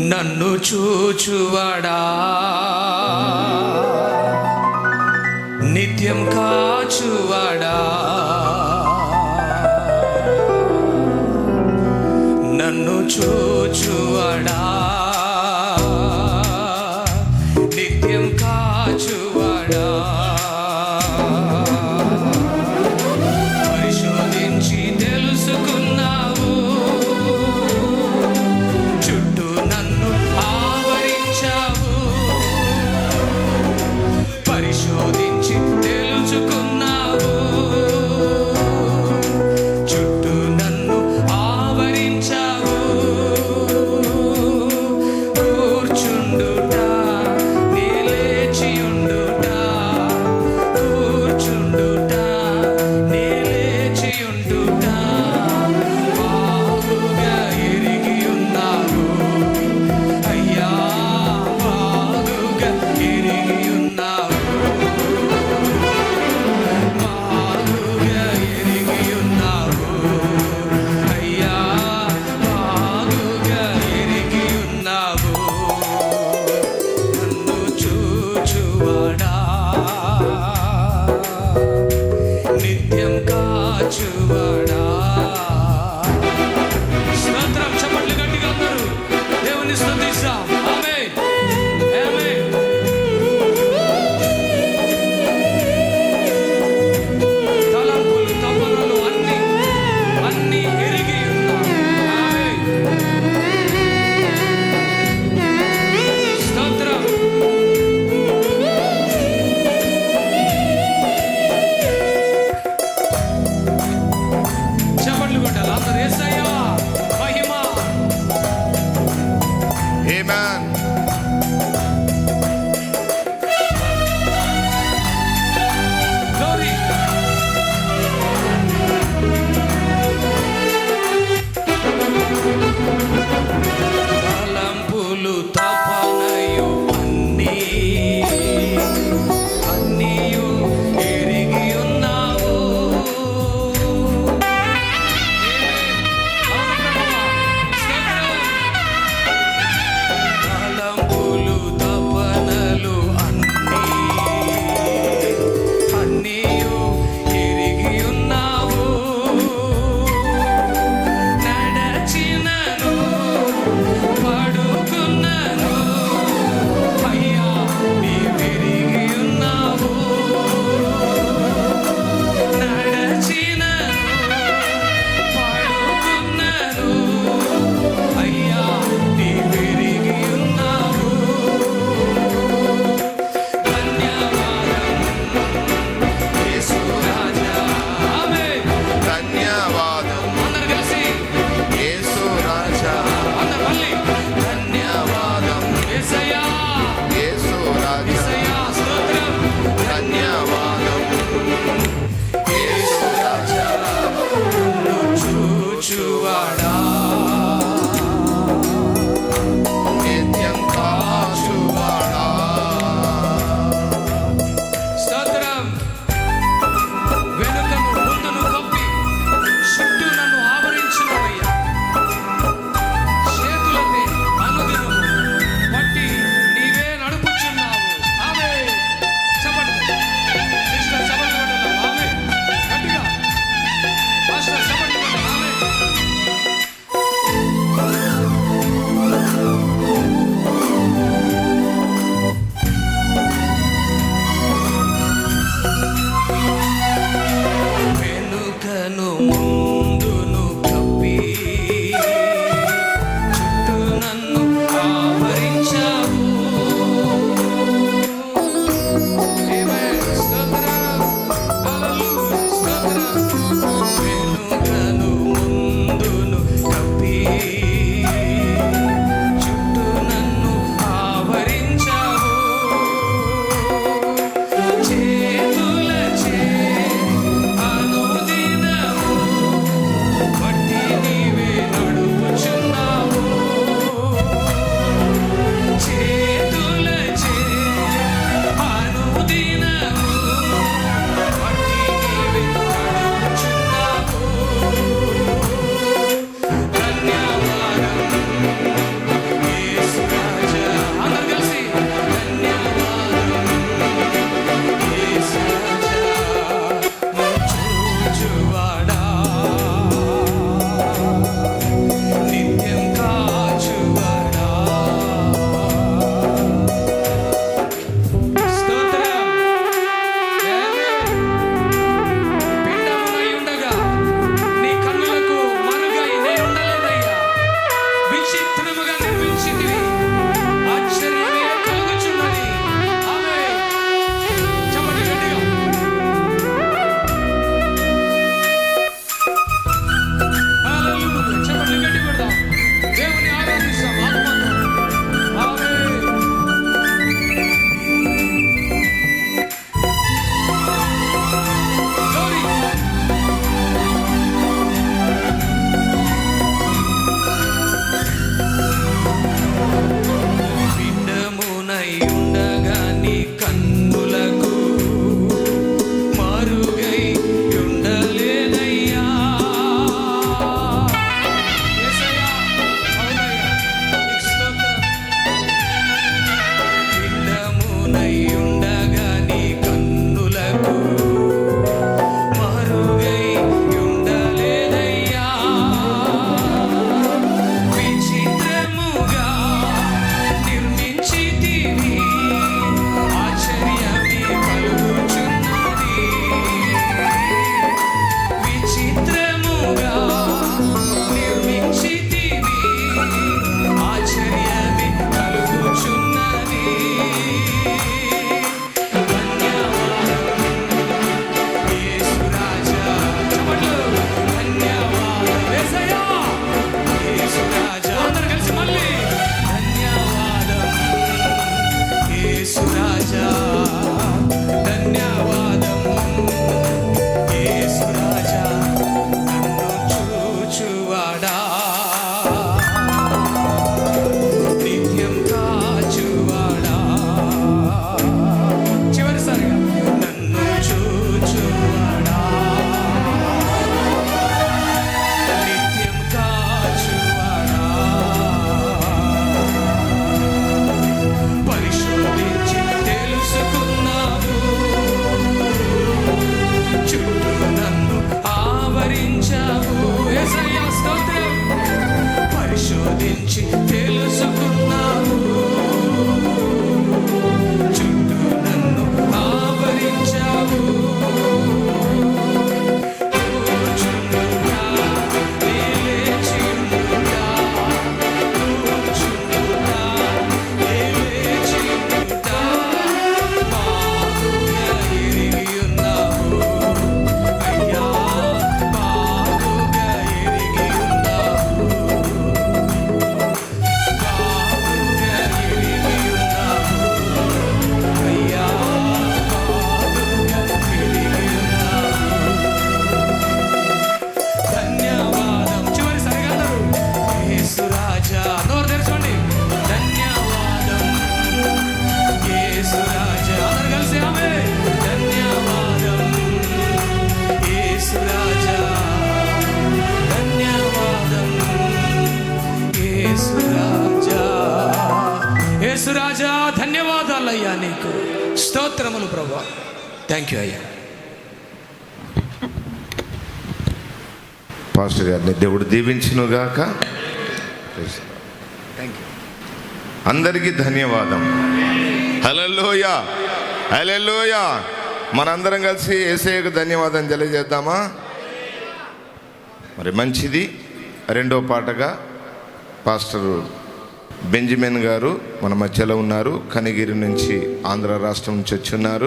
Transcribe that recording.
నన్ను చూచువాడా నిత్యం కాచువాడా నన్ను చూచువాడా నిత్యం కాచువాడా పరిశోధించి తెలుసుకున్నావు చుట్టూ నన్ను ఆవరించావు పరిశోధించి తెలుసుకున్నావు చుట్టూ నన్ను ఆవరించావు కూర్చుండుట నీ లేచియుండుట కూర్చుండుట నీ లేచియుండుట బాగుగా ఎరిగి ఉన్నావు అయ్యా బాగుగా ఎరిగి ఉన్నావు బాగుగా ఎరిగి ఉన్నావు అయ్యా బాగుగా ఎరిగి ఉన్నావు నన్ను చూచువాడా నిత్యం కాచువాడా స్తోత్రం చప్పట్లు గట్టిగా అందరూ దేవుని స్తుతిస్తాం ఆమేన్ ఆమేన్ తలంపులు తపనలు అన్ని ఎరిగి ఉన్నావు ఆమేన్ స్తోత్రం చప్పట్లు కొట్టాలి అందరూ యేసయ్యా మహిమ Amen. Glory. తలంపులు తపనయు అన్నీయు ఎరిగి ఉన్నావు అవును ప్రభువా. స్తోత్రం. యేసురాజా ధన్యవాదాలయ్యా, నీకు స్తోత్రములు ప్రభా. థ్యాంక్ యూ అయ్యా. పాస్టర్ గారిని దేవుడు దీవించునుగాక. అందరికీ ధన్యవాదం. హల్లెలూయా, హల్లెలూయా. మనందరం కలిసి యేసయ్యకు ధన్యవాదం తెలియజేద్దామా? మరి మంచిది. రెండో పాటగా పాస్టర్ బెంజమిన్ గారు మన మధ్యలో ఉన్నారు. కనిగిరి నుంచి, ఆంధ్ర రాష్ట్రం నుంచి వచ్చి ఉన్నారు.